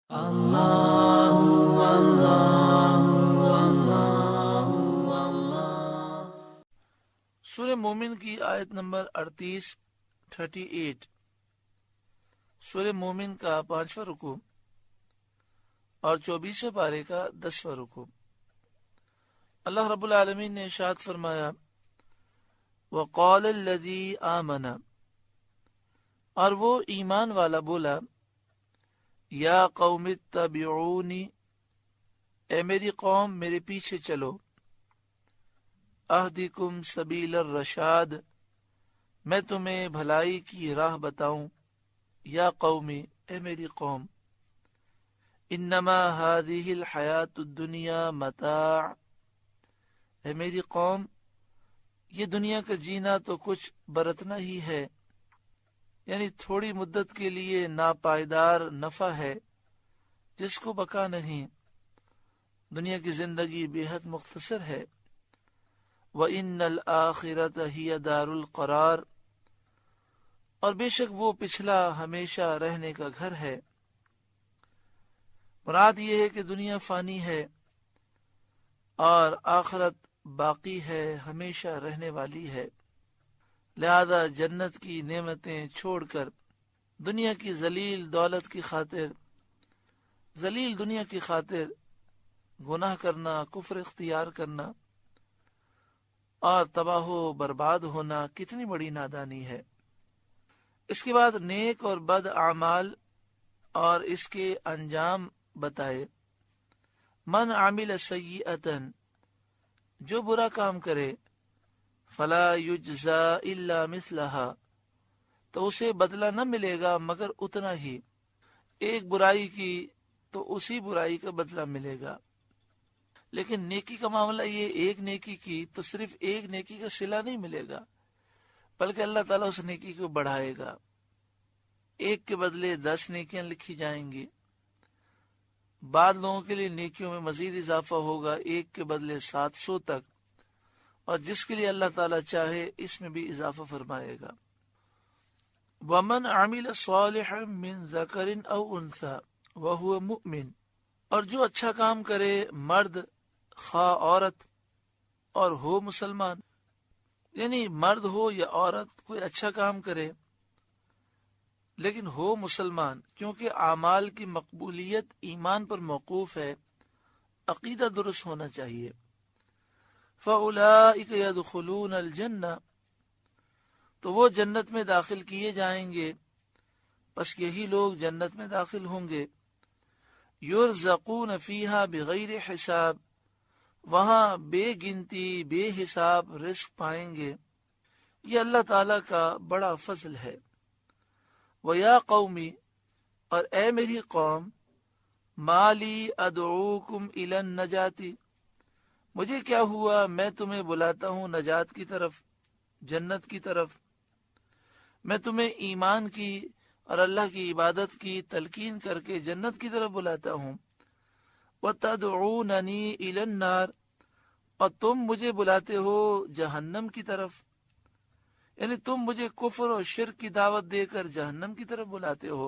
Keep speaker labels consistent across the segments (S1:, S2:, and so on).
S1: اللہ اللہ اللہ اللہ۔ سورہ مومن کی آیت نمبر 38 سورہ مومن کا 5واں رکوع اور 24ویں پارے کا 10واں رکوع۔ اللہ رب العالمین نے ارشاد فرمایا وقال الذی آمن، اور وہ ایمان والا بولا یا قوم اتبعونی، اے میری قوم میرے پیچھے چلو، اہدکم سبیل الرشاد، میں تمہیں بھلائی کی راہ بتاؤں، یا قومی، اے میری قوم، انما هذه الحیات الدنیا متاع، اے میری قوم یہ دنیا کا جینا تو کچھ برتنا ہی ہے، یعنی تھوڑی مدت کے لیے ناپائیدار نفع ہے جس کو بقا نہیں، دنیا کی زندگی بے حد مختصر ہے۔ وَإِنَّ الْآخِرَةَ هِيَ دَارُ الْقَرَارِ، اور بے شک وہ پچھلا ہمیشہ رہنے کا گھر ہے۔ مراد یہ ہے کہ دنیا فانی ہے اور آخرت باقی ہے، ہمیشہ رہنے والی ہے، لہذا جنت کی نعمتیں چھوڑ کر دنیا کی ذلیل دولت کی خاطر، ذلیل دنیا کی خاطر گناہ کرنا، کفر اختیار کرنا اور تباہ و برباد ہونا کتنی بڑی نادانی ہے۔ اس کے بعد نیک اور بد اعمال اور اس کے انجام بتائے۔ من عمل سیئۃ، جو برا کام کرے، فلا یجزا الا مثلہا، تو اسے بدلہ نہ ملے گا مگر اتنا ہی، ایک برائی کی تو اسی برائی کا بدلہ ملے گا۔ لیکن نیکی کا معاملہ یہ، ایک نیکی کی تو صرف ایک نیکی کا صلہ نہیں ملے گا، بلکہ اللہ تعالیٰ اس نیکی کو بڑھائے گا، ایک کے بدلے 10 نیکیاں لکھی جائیں گی۔ بعض لوگوں کے لیے نیکیوں میں مزید اضافہ ہوگا، ایک کے بدلے 700 تک، اور جس کے لیے اللہ تعالیٰ چاہے اس میں بھی اضافہ فرمائے گا۔ وَمَنْ عَمِلَ صَالِحًا مِّن ذَكَرٍ أَوْ أُنثَىٰ وَهُوَ مُؤْمِنٌ، اور جو اچھا کام کرے، مرد خواہ عورت اور ہو مسلمان، یعنی مرد ہو یا عورت کوئی اچھا کام کرے لیکن ہو مسلمان، کیونکہ اعمال کی مقبولیت ایمان پر موقوف ہے، عقیدہ درست ہونا چاہیے۔ فَأُولَٰئِكَ يَدْخُلُونَ الْجَنَّةَ، تو وہ جنت میں داخل کیے جائیں گے، پس یہی لوگ جنت میں داخل ہوں گے۔ يُرْزَقُونَ فِيهَا بِغَيْرِ حساب، وہاں بے گنتی بے حساب رزق پائیں گے، یہ اللہ تعالیٰ کا بڑا فضل ہے۔ وَيَا قَوْمِ، اور اے میری قوم، مَا لِي أَدْعُوكُمْ إِلَى النَّجَاةِ، مجھے کیا ہوا میں تمہیں بلاتا ہوں نجات کی طرف، جنت کی طرف، میں تمہیں ایمان کی اور اللہ کی عبادت کی تلقین کر کے جنت کی طرف بلاتا ہوں۔ وَتَدْعُونَنِي إِلَى النَّارِ، اور تم مجھے بلاتے ہو جہنم کی طرف، یعنی تم مجھے کفر اور شرک کی دعوت دے کر جہنم کی طرف بلاتے ہو۔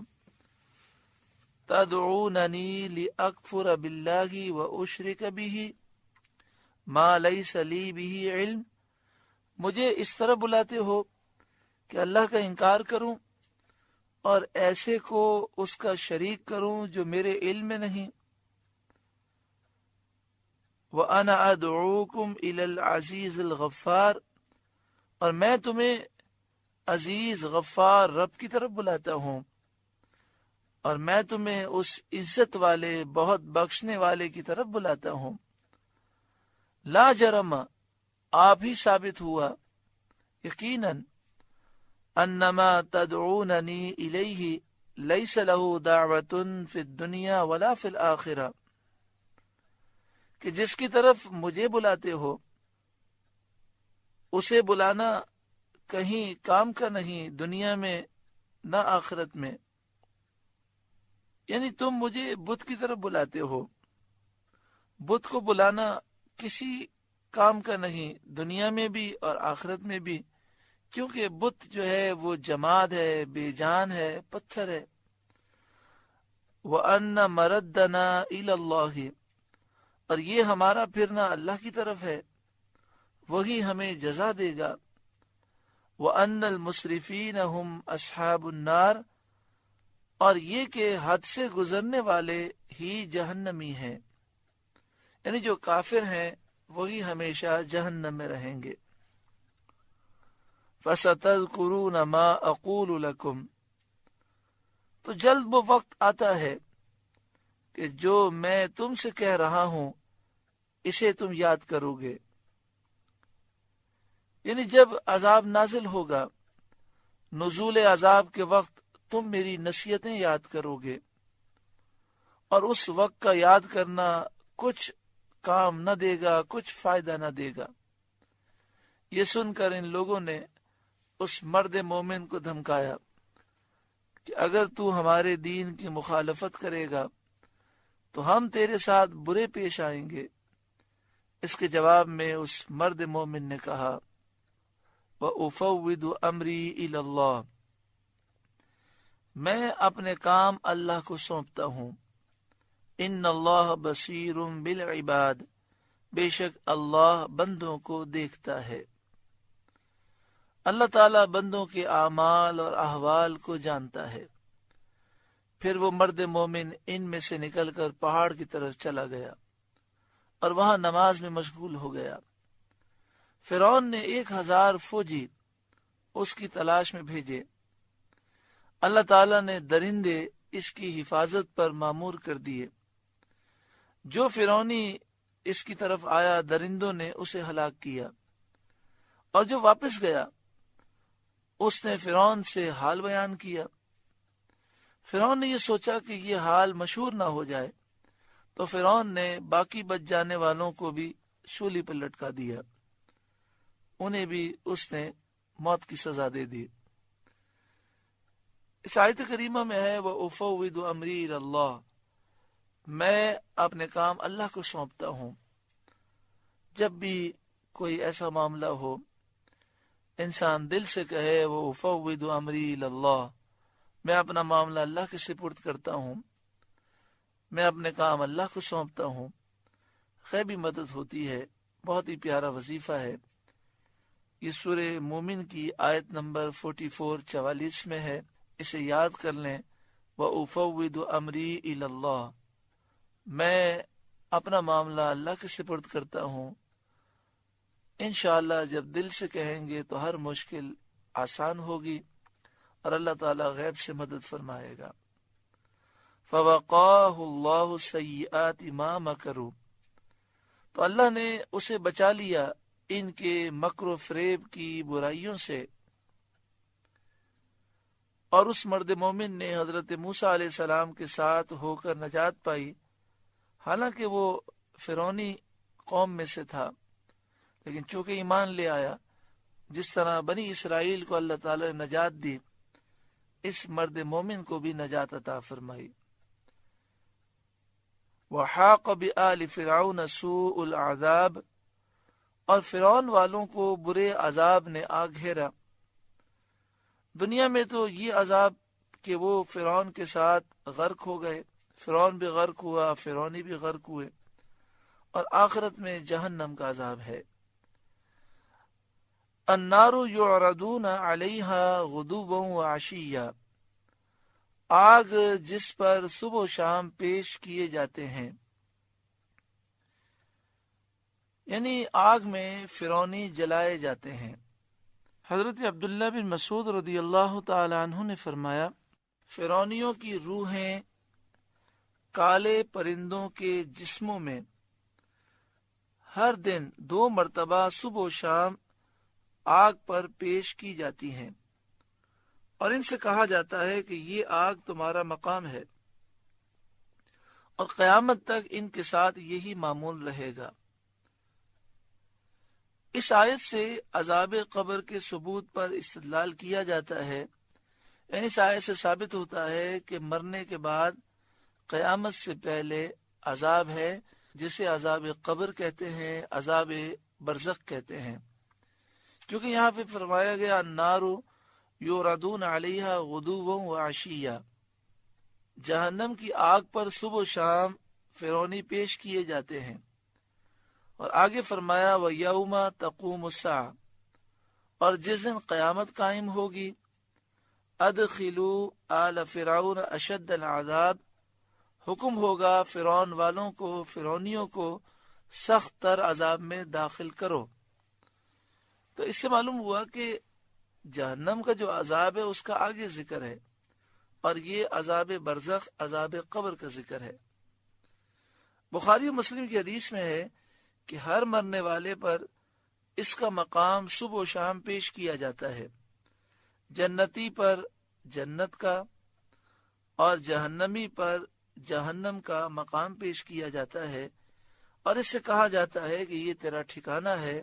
S1: تَدْعُونَنِي لِأَكْفُرَ بِاللَّهِ وَأُشْرِكَ بِهِ مَا لَيْسَ لِي بِهِ عِلْمٌ، مجھے اس طرح بلاتے ہو کہ اللہ کا انکار کروں اور ایسے کو اس کا شریک کروں جو میرے علم میں نہیں۔ وَأَنَا أَدْعُوكُمْ إِلَى الْعَزِيزِ الْغَفَّارِ، اور میں تمہیں عزیز غفار رب کی طرف بلاتا ہوں، اور میں تمہیں اس عزت والے بہت بخشنے والے کی طرف بلاتا ہوں۔ لا جرم، آپ ہی ثابت ہوا، یقیناً، انما تدعوننی الیہ لیس له دعوت فی الدنیا ولا فی الآخرہ، کہ جس کی طرف مجھے بلاتے ہو اسے بلانا کہیں کام کا نہیں، دنیا میں نہ آخرت میں، یعنی تم مجھے بت کی طرف بلاتے ہو، بت کو بلانا کسی کام کا نہیں، دنیا میں بھی اور آخرت میں بھی، کیونکہ بت جو ہے وہ جماد ہے، بے جان ہے، پتھر ہے۔ وَأَنَّ مَرَدَّنَا إِلَى اللَّهِ، اور یہ ہمارا پھرنا اللہ کی طرف ہے، وہی ہمیں جزا دے گا۔ وَأَنَّ الْمُسْرِفِينَ هُمْ أَصْحَابُ النَّارِ، اور یہ کہ حد سے گزرنے والے ہی جہنمی ہیں، یعنی جو کافر ہیں وہی ہمیشہ جہنم میں رہیں گے۔ فَسَتَذْكُرُونَ مَا أَقُولُ لَكُمْ، تو جلد وہ وقت آتا ہے کہ جو میں تم سے کہہ رہا ہوں اسے تم یاد کرو گے، یعنی جب عذاب نازل ہوگا، نزول عذاب کے وقت تم میری نصیحتیں یاد کرو گے، اور اس وقت کا یاد کرنا کچھ کام نہ دے گا، کچھ فائدہ نہ دے گا۔ یہ سن کر ان لوگوں نے اس مرد مومن کو دھمکایا کہ اگر تو ہمارے دین کی مخالفت کرے گا تو ہم تیرے ساتھ برے پیش آئیں گے۔ اس کے جواب میں اس مرد مومن نے کہا، وَأُفَوِّضُ أَمْرِي إِلَى اللَّهِ، میں اپنے کام اللہ کو سونپتا ہوں۔ إِنَّ اللَّهَ بَصِيرٌ بِالْعِبَادِ، بے شک اللہ بندوں کو دیکھتا ہے۔ اللہ تعالیٰ بندوں کے اعمال اور احوال کو جانتا ہے۔ پھر وہ مرد مومن ان میں سے نکل کر پہاڑ کی طرف چلا گیا اور وہاں نماز میں مشغول ہو گیا۔ فرعون نے 1000 فوجی اس کی تلاش میں بھیجے۔ اللہ تعالیٰ نے درندے اس کی حفاظت پر مامور کر دیے۔ جو فرعونی اس کی طرف آیا درندوں نے اسے ہلاک کیا، اور جو واپس گیا اس نے فرعون سے حال بیان کیا۔ فرعون نے یہ سوچا کہ یہ حال مشہور نہ ہو جائے، تو فرعون نے باقی بچ جانے والوں کو بھی سولی پر لٹکا دیا، انہیں بھی اس نے موت کی سزا دے دی۔ اس آیت کریمہ میں ہے وَأُفَوِّضُ أَمْرِي إِلَى اللَّهِ، میں اپنے کام اللہ کو سونپتا ہوں۔ جب بھی کوئی ایسا معاملہ ہو انسان دل سے کہے وَأُفَوِّضُ أَمْرِي إِلَى اللَّهِ، میں اپنا معاملہ اللہ کے سپرد کرتا ہوں، میں اپنے کام اللہ کو سونپتا ہوں، غیبی مدد ہوتی ہے۔ بہت ہی پیارا وظیفہ ہے۔ یہ سورہ مومن کی آیت نمبر 44 میں ہے، اسے یاد کر لیں۔ وَأُفَوِّضُ أَمْرِي إِلَى اللَّهِ، میں اپنا معاملہ اللہ کے سپرد کرتا ہوں۔ انشاءاللہ جب دل سے کہیں گے تو ہر مشکل آسان ہوگی اور اللہ تعالیٰ غیب سے مدد فرمائے گا۔ فَوَقَاهُ اللَّهُ سَيِّئَاتِ مَا مَكَرُوا، تو اللہ نے اسے بچا لیا ان کے مکر و فریب کی برائیوں سے۔ اور اس مرد مومن نے حضرت موسیٰ علیہ السلام کے ساتھ ہو کر نجات پائی، حالانکہ وہ فرعونی قوم میں سے تھا، لیکن چونکہ ایمان لے آیا، جس طرح بنی اسرائیل کو اللہ تعالی نے نجات دی، اس مرد مومن کو بھی نجات عطا فرمائی۔ وَحَاقَ بِآلِ فِرْعَوْنَ سُوءُ الْعَذَابِ، اور فرعون والوں کو برے عذاب نے آ گھیرا۔ دنیا میں تو یہ عذاب کہ وہ فرعون کے ساتھ غرق ہو گئے، فرعون بھی غرق ہوا، فرعونی بھی غرق ہوئے، اور آخرت میں جہنم کا عذاب ہے۔ النار یعرضون علیہا غدوا وعشیا، آگ جس پر صبح و شام پیش کیے جاتے ہیں، یعنی آگ میں فرعونی جلائے جاتے ہیں۔ حضرت عبداللہ بن مسعود رضی اللہ تعالی عنہ نے فرمایا، فرعونیوں کی روحیں کالے پرندوں کے جسموں میں ہر دن 2 مرتبہ صبح و شام آگ پر پیش کی جاتی ہیں، اور ان سے کہا جاتا ہے کہ یہ آگ تمہارا مقام ہے، اور قیامت تک ان کے ساتھ یہی معمول رہے گا۔ اس آیت سے عذاب قبر کے ثبوت پر استدلال کیا جاتا ہے، یعنی اس آیت سے ثابت ہوتا ہے کہ مرنے کے بعد قیامت سے پہلے عذاب ہے، جسے عذاب قبر کہتے ہیں، عذاب برزخ کہتے ہیں۔ کیونکہ یہاں پہ فرمایا گیا النار یعرضون علیہا غدوا وعشیا، جہنم کی آگ پر صبح و شام فرعونی پیش کیے جاتے ہیں۔ اور آگے فرمایا وَيَوْمَ تَقُومُ السَّاعَةُ، اور جس دن قیامت قائم ہوگی، ادخلوا آل فرعون اشد العذاب، حکم ہوگا فرعون والوں کو، فرعونیوں کو سخت تر عذاب میں داخل کرو۔ تو اس سے معلوم ہوا کہ جہنم کا جو عذاب ہے اس کا آگے ذکر ہے، اور یہ عذاب برزخ، عذاب قبر کا ذکر ہے۔ بخاری و مسلم کی حدیث میں ہے کہ ہر مرنے والے پر اس کا مقام صبح و شام پیش کیا جاتا ہے، جنتی پر جنت کا اور جہنمی پر جہنم کا مقام پیش کیا جاتا ہے، اور اس سے کہا جاتا ہے کہ یہ تیرا ٹھکانہ ہے،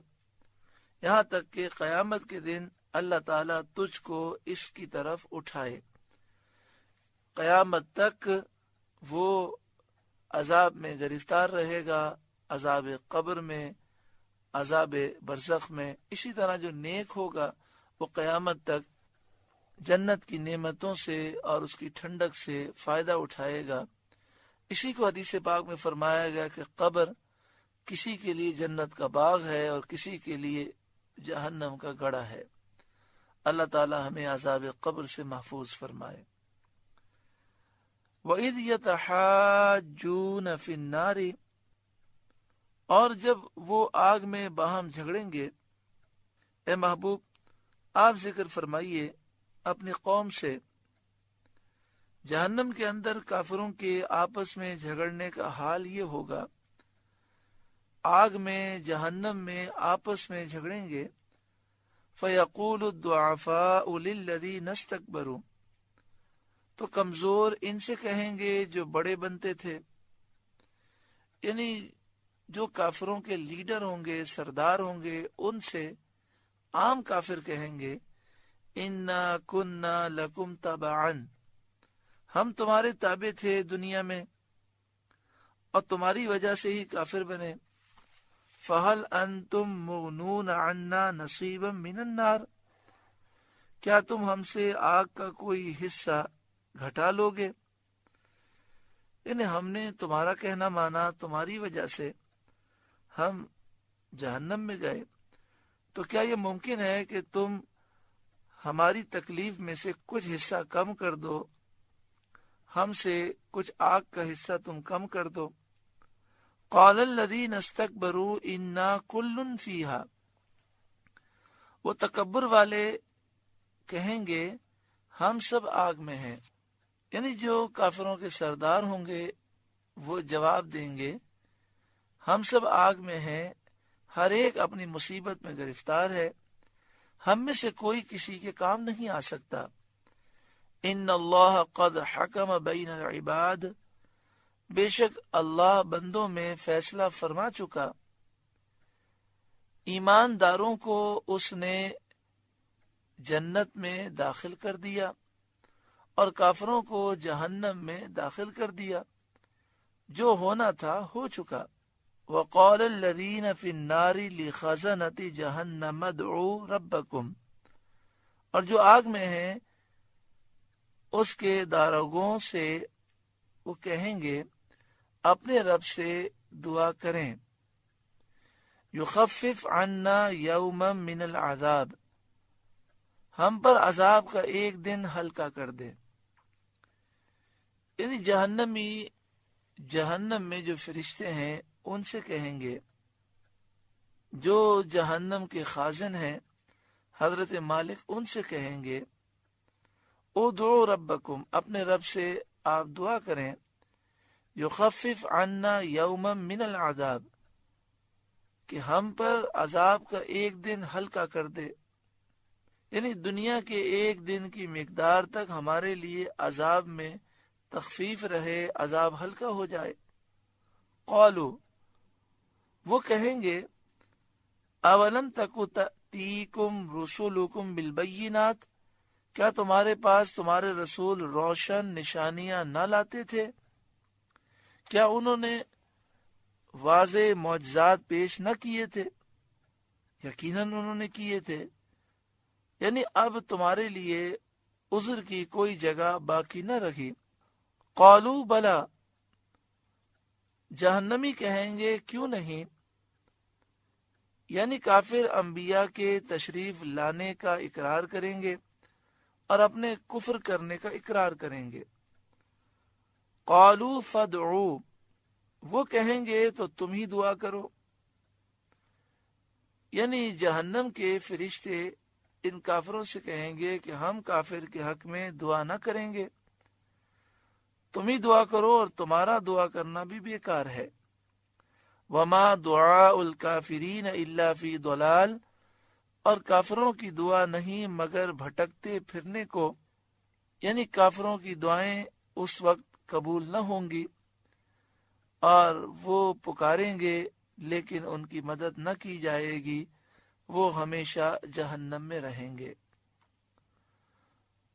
S1: یہاں تک کہ قیامت کے دن اللہ تعالیٰ تجھ کو اس کی طرف اٹھائے۔ قیامت تک وہ عذاب میں گرفتار رہے گا، عذاب قبر میں، عذاب برزخ میں۔ اسی طرح جو نیک ہوگا وہ قیامت تک جنت کی نعمتوں سے اور اس کی ٹھنڈک سے فائدہ اٹھائے گا۔ اسی کو حدیث پاک میں فرمایا گیا کہ قبر کسی کے لیے جنت کا باغ ہے اور کسی کے لیے جہنم کا گڑھا ہے۔ اللہ تعالی ہمیں عذاب قبر سے محفوظ فرمائے۔ وَإِذْ يَتَحَاجُّونَ فِي النَّارِ، اور جب وہ آگ میں باہم جھگڑیں گے، اے محبوب آپ ذکر فرمائیے اپنی قوم سے، جہنم کے اندر کافروں کے آپس میں جھگڑنے کا حال یہ ہوگا، آگ میں جہنم میں آپس میں جھگڑیں گے، فَيَقُولُ الضُّعَفَاءُ لِلَّذِينَ اسْتَكْبَرُوا، تو کمزور ان سے کہیں گے جو بڑے بنتے تھے، یعنی جو کافروں کے لیڈر ہوں گے، سردار ہوں گے، ان سے عام کافر کہیں گے اِنَّا كُنَّا لَكُمْ تَبَعًا، ہم تمہارے تابع تھے دنیا میں اور تمہاری وجہ سے ہی کافر بنے، فَهَلْ أَنْتُمْ مُغْنُونَ عَنَّا نَصِيبًا مِنَ النَّارِ، کیا تم ہم سے آگ کا کوئی حصہ گھٹا لوگے؟ یعنی ہم نے تمہارا کہنا مانا، تمہاری وجہ سے ہم جہنم میں گئے، تو کیا یہ ممکن ہے کہ تم ہماری تکلیف میں سے کچھ حصہ کم کر دو، ہم سے کچھ آگ کا حصہ تم کم کر دو؟ قال الذین استکبروا انا کل فیہا، وہ تکبر والے کہیں گے ہم سب آگ میں ہیں، یعنی جو کافروں کے سردار ہوں گے وہ جواب دیں گے ہم سب آگ میں ہیں، ہر ایک اپنی مصیبت میں گرفتار ہے، ہم میں سے کوئی کسی کے کام نہیں آ سکتا۔ ان اللہ قد حکم بین العباد، بے شک اللہ بندوں میں فیصلہ فرما چکا، ایمانداروں کو اس نے جنت میں داخل کر دیا اور کافروں کو جہنم میں داخل کر دیا، جو ہونا تھا ہو چکا۔ وقال الذین فی النار لخزنۃ جہنم ادعوا ربکم، اور جو آگ میں ہیں اس کے داروغوں سے وہ کہیں گے اپنے رب سے دعا کریں، یخفف عنا یوما من العذاب، ہم پر عذاب کا ایک دن ہلکا کر دے۔ یعنی جہنم میں جو فرشتے ہیں ان سے کہیں گے، جو جہنم کے خازن ہیں حضرت مالک ان سے کہیں گے ادعوا ربکم، اپنے رب سے آپ دعا کریں، یخفف عنا یوما من العذاب، کہ ہم پر عذاب کا ایک دن ہلکا کر دے، یعنی دنیا کے ایک دن کی مقدار تک ہمارے لیے عذاب میں تخفیف رہے، عذاب ہلکا ہو جائے۔ قالوا، وہ کہیں گے اولم تک تأتیکم رسولکم بالبینات، کیا تمہارے پاس تمہارے رسول روشن نشانیاں نہ لاتے تھے؟ کیا انہوں نے واضح معجزات پیش نہ کیے تھے؟ یقیناً انہوں نے کیے تھے، یعنی اب تمہارے لیے عذر کی کوئی جگہ باقی نہ رکھی۔ قالوا بلا، جہنمی کہیں گے کیوں نہیں، یعنی کافر انبیاء کے تشریف لانے کا اقرار کریں گے اور اپنے کفر کرنے کا اقرار کریں گے۔ قالوا فادعوا، وہ کہیں گے تو تم ہی دعا کرو، یعنی جہنم کے فرشتے ان کافروں سے کہیں گے کہ ہم کافر کے حق میں دعا نہ کریں گے، تم ہی دعا کرو اور تمہارا دعا کرنا بھی بیکار ہے۔ وما دعاء الکافرین الا فی ضلال، اور کافروں کی دعا نہیں مگر بھٹکتے پھرنے کو، یعنی کافروں کی دعائیں اس وقت قبول نہ ہوں گی اور وہ پکاریں گے لیکن ان کی مدد نہ کی جائے گی، وہ ہمیشہ جہنم میں رہیں گے۔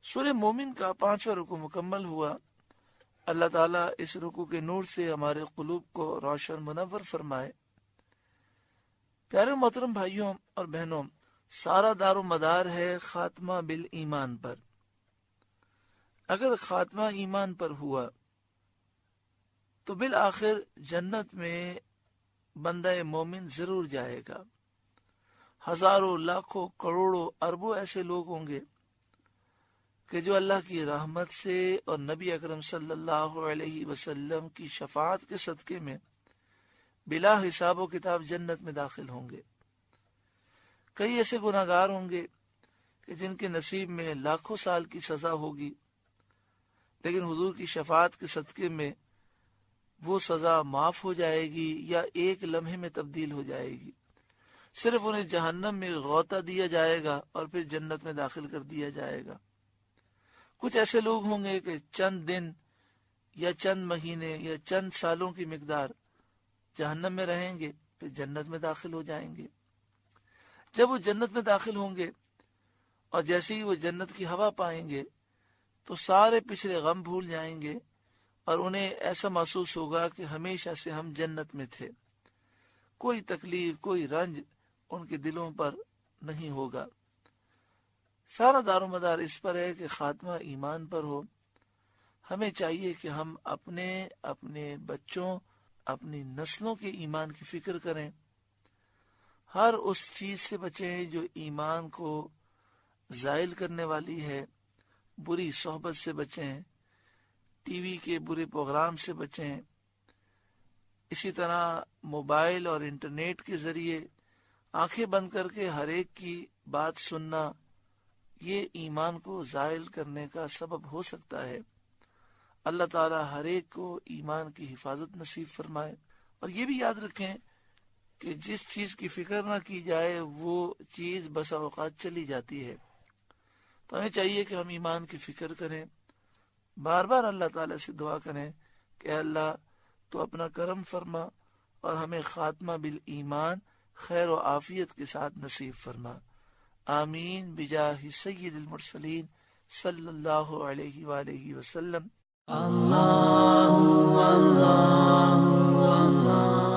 S1: سورہ مومن کا 5واں رکوع مکمل ہوا۔ اللہ تعالیٰ اس رکوع کے نور سے ہمارے قلوب کو روشن منور فرمائے۔ پیارے محترم بھائیوں اور بہنوں، سارا دار و مدار ہے خاتمہ بالایمان پر۔ اگر خاتمہ ایمان پر ہوا تو بالآخر جنت میں بندہ مومن ضرور جائے گا۔ ہزاروں، لاکھوں، کروڑوں، اربوں ایسے لوگ ہوں گے کہ جو اللہ کی رحمت سے اور نبی اکرم صلی اللہ علیہ وسلم کی شفاعت کے صدقے میں بلا حساب و کتاب جنت میں داخل ہوں گے۔ کئی ایسے گناہگار ہوں گے کہ جن کے نصیب میں لاکھوں سال کی سزا ہوگی، لیکن حضور کی شفاعت کے صدقے میں وہ سزا معاف ہو جائے گی یا ایک لمحے میں تبدیل ہو جائے گی۔ صرف انہیں جہنم میں غوطہ دیا جائے گا اور پھر جنت میں داخل کر دیا جائے گا۔ کچھ ایسے لوگ ہوں گے کہ چند دن یا چند مہینے یا چند سالوں کی مقدار جہنم میں رہیں گے، پھر جنت میں داخل ہو جائیں گے۔ جب وہ جنت میں داخل ہوں گے اور جیسے ہی وہ جنت کی ہوا پائیں گے تو سارے پچھلے غم بھول جائیں گے اور انہیں ایسا محسوس ہوگا کہ ہمیشہ سے ہم جنت میں تھے۔ کوئی تکلیف، کوئی رنج ان کے دلوں پر نہیں ہوگا۔ سارا دار و مدار اس پر ہے کہ خاتمہ ایمان پر ہو۔ ہمیں چاہیے کہ ہم اپنے بچوں، اپنی نسلوں کے ایمان کی فکر کریں، ہر اس چیز سے بچیں جو ایمان کو زائل کرنے والی ہے، بری صحبت سے بچیں، ٹی وی کے برے پروگرام سے بچیں، اسی طرح موبائل اور انٹرنیٹ کے ذریعے آنکھیں بند کر کے ہر ایک کی بات سننا، یہ ایمان کو زائل کرنے کا سبب ہو سکتا ہے۔ اللہ تعالی ہر ایک کو ایمان کی حفاظت نصیب فرمائے۔ اور یہ بھی یاد رکھیں کہ جس چیز کی فکر نہ کی جائے وہ چیز بسا اوقات چلی جاتی ہے۔ تو ہمیں چاہیے کہ ہم ایمان کی فکر کریں، بار بار اللہ تعالی سے دعا کریں کہ اللہ تو اپنا کرم فرما اور ہمیں خاتمہ بالایمان خیر و عافیت کے ساتھ نصیب فرما۔ آمین بجاہ سید المرسلین صلی اللہ علیہ وآلہ وسلم۔ اللہ اللہ اللہ